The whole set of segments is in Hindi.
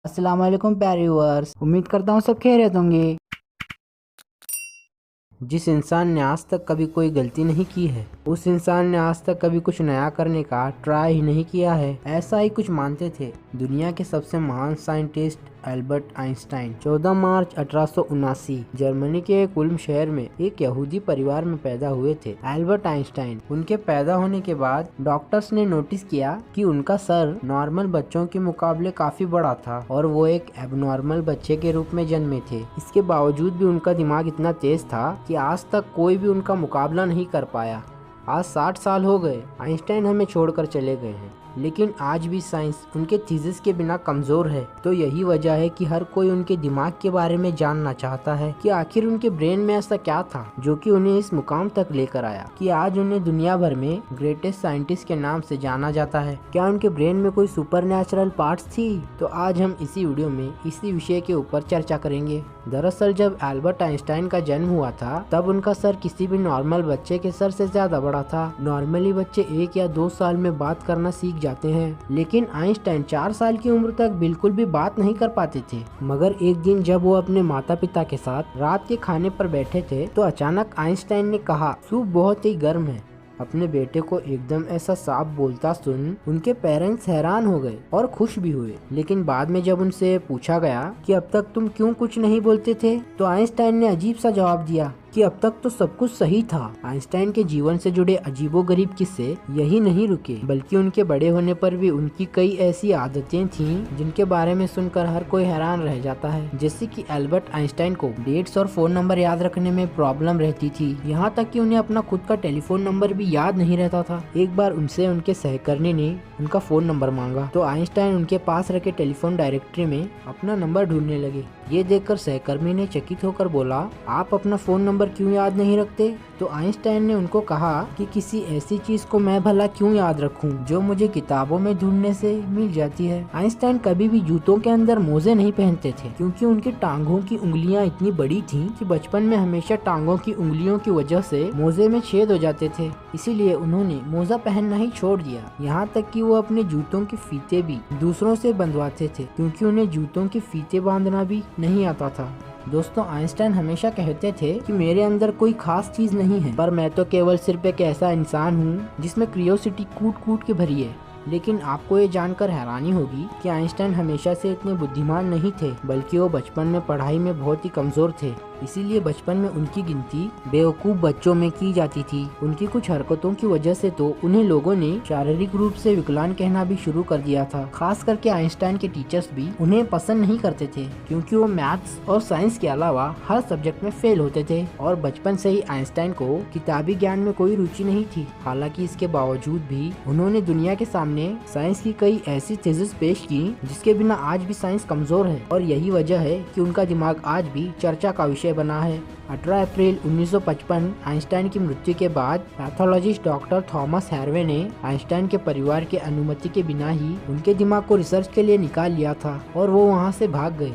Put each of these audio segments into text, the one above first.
अस्सलाम वालेकुम प्यारे व्यूअर्स, उम्मीद करता हूँ सब खैरियत होंगे। जिस इंसान ने आज तक कभी कोई गलती नहीं की है, उस इंसान ने आज तक कभी कुछ नया करने का ट्राई ही नहीं किया है, ऐसा ही कुछ मानते थे दुनिया के सबसे महान साइंटिस्ट एल्बर्ट आइंस्टाइन। 14 मार्च 1879 जर्मनी के एक उल्म शहर में एक यहूदी परिवार में पैदा हुए थे एल्बर्ट आइंस्टाइन। उनके पैदा होने के बाद डॉक्टर्स ने नोटिस किया कि उनका सर नॉर्मल बच्चों के मुकाबले काफी बड़ा था और वो एक एबनॉर्मल बच्चे के रूप में जन्मे थे। इसके बावजूद भी उनका दिमाग इतना तेज था कि आज तक कोई भी उनका मुकाबला नहीं कर पाया। आज 60 साल हो गए आइंस्टाइन हमें छोड़कर चले गए हैं, लेकिन आज भी साइंस उनके थीसिस के बिना कमजोर है। तो यही वजह है कि हर कोई उनके दिमाग के बारे में जानना चाहता है कि आखिर उनके ब्रेन में ऐसा क्या था जो कि उन्हें इस मुकाम तक लेकर आया कि आज उन्हें दुनिया भर में ग्रेटेस्ट साइंटिस्ट के नाम से जाना जाता है। क्या उनके ब्रेन में कोई सुपर नेचुरल पार्ट्स थी? तो आज हम इसी वीडियो में इसी विषय के ऊपर चर्चा करेंगे। दरअसल जब एल्बर्ट आइंस्टाइन का जन्म हुआ था तब उनका सर किसी भी नॉर्मल बच्चे के सर से ज्यादा बड़ा था। नॉर्मली बच्चे 1 या 2 साल में बात करना सीख जाते हैं, लेकिन आइंस्टाइन 4 साल की उम्र तक बिल्कुल भी बात नहीं कर पाते थे। मगर एक दिन जब वो अपने माता पिता के साथ रात के खाने पर बैठे थे तो अचानक आइंस्टाइन ने कहा, सूप बहुत ही गर्म है। अपने बेटे को एकदम ऐसा साफ बोलता सुन उनके पेरेंट्स हैरान हो गए और खुश भी हुए। लेकिन बाद में जब उनसे पूछा गया कि अब तक तुम क्यों कुछ नहीं बोलते थे, तो आइंस्टाइन ने अजीब सा जवाब दिया कि अब तक तो सब कुछ सही था। आइंस्टाइन के जीवन से जुड़े अजीबोगरीब किस्से यही नहीं रुके, बल्कि उनके बड़े होने पर भी उनकी कई ऐसी आदतें थीं जिनके बारे में सुनकर हर कोई हैरान रह जाता है। जैसे कि एल्बर्ट आइंस्टाइन को डेट्स और फोन नंबर याद रखने में प्रॉब्लम रहती थी, यहाँ तक कि उन्हें अपना खुद का टेलीफोन नंबर भी याद नहीं रहता था। एक बार उनसे उनके सहकर्मी ने उनका फोन नंबर मांगा तो आइंस्टाइन उनके पास रखे टेलीफोन डायरेक्टरी में अपना नंबर ढूंढने लगे। ये देखकर सहकर्मी ने चकित होकर बोला, आप अपना फोन नंबर क्यों याद नहीं रखते? तो आइंस्टाइन ने उनको कहा कि किसी ऐसी चीज को मैं भला क्यों याद रखूं जो मुझे किताबों में ढूंढने से मिल जाती है। आइंस्टाइन कभी भी जूतों के अंदर मोजे नहीं पहनते थे क्योंकि उनकी टांगों की उंगलियां इतनी बड़ी थीं कि बचपन में हमेशा टांगों की उंगलियों की वजह से मोजे में छेद हो जाते थे। इसीलिए उन्होंने मोजा पहनना ही छोड़ दिया। यहाँ तक कि वो अपने जूतों के फीते भी दूसरों से बंधवाते थे क्योंकि उन्हें जूतों के फीते बांधना भी नहीं आता था। दोस्तों, आइंस्टाइन हमेशा कहते थे कि मेरे अंदर कोई खास चीज नहीं है, पर मैं तो केवल सिर्फ एक ऐसा इंसान हूँ जिसमें क्यूरियोसिटी कूट कूट के भरी है। लेकिन आपको ये जानकर हैरानी होगी कि आइंस्टाइन हमेशा से इतने बुद्धिमान नहीं थे, बल्कि वो बचपन में पढ़ाई में बहुत ही कमजोर थे। इसीलिए बचपन में उनकी गिनती बेवकूफ बच्चों में की जाती थी। उनकी कुछ हरकतों की वजह से तो उन्हें लोगों ने शारीरिक रूप से विकलांग कहना भी शुरू कर दिया था। खास करके आइंस्टाइन के टीचर्स भी उन्हें पसंद नहीं करते थे क्योंकि वो मैथ्स और साइंस के अलावा हर सब्जेक्ट में फेल होते थे और बचपन से ही आइंस्टाइन को किताबी ज्ञान में कोई रुचि नहीं थी। हालांकि इसके बावजूद भी उन्होंने दुनिया के सामने साइंस की कई ऐसी थीसिस पेश की जिसके बिना आज भी साइंस कमजोर है, और यही वजह है कि उनका दिमाग आज भी चर्चा का विषय बना है। 18 अप्रैल 1955 आइंस्टाइन की मृत्यु के बाद पैथोलॉजिस्ट डॉक्टर थॉमस हैरवे ने आइंस्टाइन के परिवार की अनुमति के बिना ही उनके दिमाग को रिसर्च के लिए निकाल लिया था और वो वहाँ से भाग गए।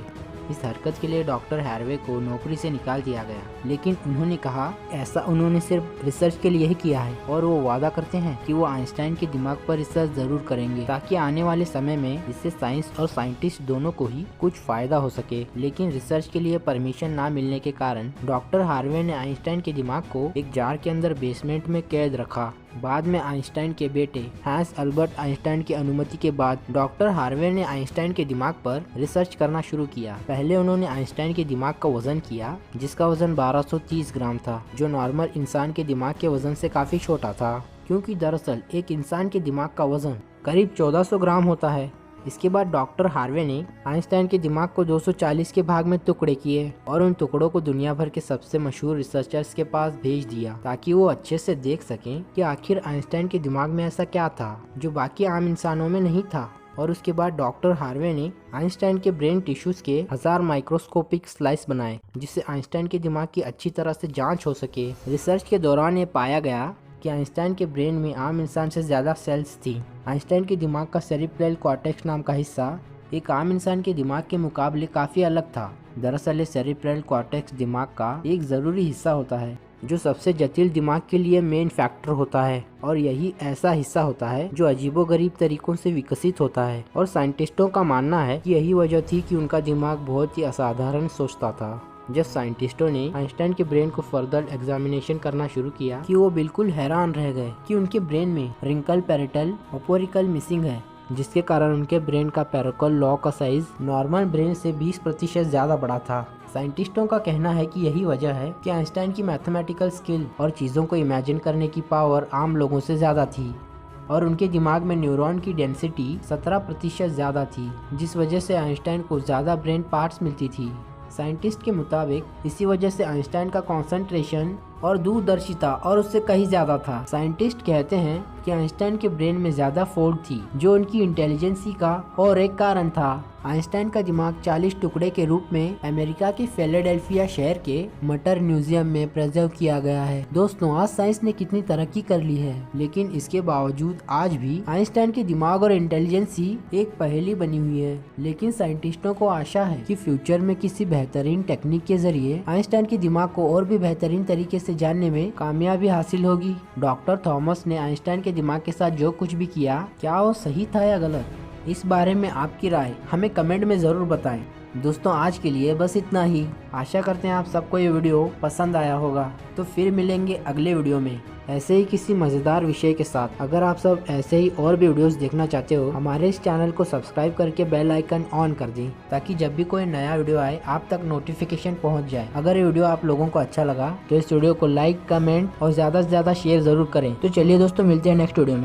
इस हरकत के लिए डॉक्टर हैरवे को नौकरी से निकाल दिया गया, लेकिन उन्होंने कहा ऐसा उन्होंने सिर्फ रिसर्च के लिए ही किया है और वो वादा करते हैं कि वो आइंस्टाइन के दिमाग पर रिसर्च जरूर करेंगे ताकि आने वाले समय में इससे साइंस और साइंटिस्ट दोनों को ही कुछ फायदा हो सके। लेकिन रिसर्च के लिए परमिशन ना मिलने के कारण डॉक्टर हार्वे ने आइंस्टाइन के दिमाग को एक जार के अंदर बेसमेंट में कैद रखा। बाद में आइंस्टाइन के बेटे हैंस अल्बर्ट आइंस्टाइन की अनुमति के बाद डॉक्टर हार्वे ने आइंस्टाइन के दिमाग पर रिसर्च करना शुरू किया। पहले उन्होंने आइंस्टाइन के दिमाग का वजन किया जिसका वजन 1230 ग्राम था, जो नॉर्मल इंसान के दिमाग के वजन से काफी छोटा था, क्योंकि दरअसल एक इंसान के दिमाग का वजन करीब 1400 ग्राम होता है। इसके बाद डॉक्टर हार्वे ने आइंस्टाइन के दिमाग को 240 के भाग में टुकड़े किए और उन टुकड़ों को दुनिया भर के सबसे मशहूर रिसर्चर्स के पास भेज दिया ताकि वो अच्छे से देख सकें कि आखिर आइंस्टाइन के दिमाग में ऐसा क्या था जो बाकी आम इंसानों में नहीं था। और उसके बाद डॉक्टर हार्वे ने आइंस्टाइन के ब्रेन टिश्यूज के 1000 माइक्रोस्कोपिक स्लाइस बनाए जिससे आइंस्टाइन के दिमाग की अच्छी तरह से जांच हो सके। रिसर्च के दौरान ये पाया गया कि आइंस्टाइन के ब्रेन में आम इंसान से ज्यादा सेल्स थी। आइंस्टाइन के दिमाग का सेरिब्रल कॉर्टेक्स नाम का हिस्सा एक आम इंसान के दिमाग के मुकाबले काफी अलग था। दरअसल ये सेरिब्रल कॉर्टेक्स दिमाग का एक जरूरी हिस्सा होता है। जो सबसे जटिल दिमाग के लिए मेन फैक्टर होता है, और यही ऐसा हिस्सा होता है जो अजीबोगरीब तरीकों से विकसित होता है। और साइंटिस्टों का मानना है कि यही वजह थी कि उनका दिमाग बहुत ही असाधारण सोचता था। जब साइंटिस्टों ने आइंस्टाइन के ब्रेन को फर्दर एग्जामिनेशन करना शुरू किया कि वो बिल्कुल हैरान रह गए कि उनके ब्रेन में रिंकल पैरेटल ओपोरिकल मिसिंग है, जिसके कारण उनके ब्रेन का पैरेटल लॉ का साइज नॉर्मल ब्रेन से 20% ज्यादा बड़ा था। साइंटिस्टों का कहना है कि यही वजह है कि आइंस्टाइन की मैथमेटिकल स्किल और चीज़ों को इमेजिन करने की पावर आम लोगों से ज़्यादा थी, और उनके दिमाग में न्यूरॉन की डेंसिटी 17% ज़्यादा थी, जिस वजह से आइंस्टाइन को ज़्यादा ब्रेन पार्ट्स मिलती थी। साइंटिस्ट के मुताबिक इसी वजह से आइंस्टाइन का कंसंट्रेशन और दूरदर्शिता और उससे कहीं ज्यादा था। साइंटिस्ट कहते हैं कि आइंस्टाइन के ब्रेन में ज्यादा फोल्ड थी, जो उनकी इंटेलिजेंसी का और एक कारण था। आइंस्टाइन का दिमाग 40 टुकड़े के रूप में अमेरिका के फिलाडेल्फिया शहर के मटर म्यूजियम में प्रिजर्व किया गया है। दोस्तों, आज साइंस ने कितनी तरक्की कर ली है, लेकिन इसके बावजूद आज भी आइंस्टाइन के दिमाग और इंटेलिजेंसी एक पहेली बनी हुई है। लेकिन साइंटिस्टों को आशा है कि फ्यूचर में किसी बेहतरीन टेक्निक के जरिए आइंस्टाइन के दिमाग को और भी बेहतरीन तरीके से जानने में कामयाबी हासिल होगी। डॉक्टर थॉमस ने आइंस्टाइन के दिमाग के साथ जो कुछ भी किया, क्या वो सही था या गलत? इस बारे में आपकी राय हमें कमेंट में ज़रूर बताएं। दोस्तों, आज के लिए बस इतना ही। आशा करते हैं आप सबको ये वीडियो पसंद आया होगा। तो फिर मिलेंगे अगले वीडियो में ऐसे ही किसी मज़ेदार विषय के साथ। अगर आप सब ऐसे ही और भी वीडियोस देखना चाहते हो, हमारे इस चैनल को सब्सक्राइब करके बेल आइकन ऑन कर दें, ताकि जब भी कोई नया वीडियो आए आप तक नोटिफिकेशन पहुंच जाए। अगर ये वीडियो आप लोगों को अच्छा लगा तो इस वीडियो को लाइक, कमेंट और ज़्यादा से ज़्यादा शेयर ज़रूर करें। तो चलिए दोस्तों, मिलते हैं नेक्स्ट वीडियो में।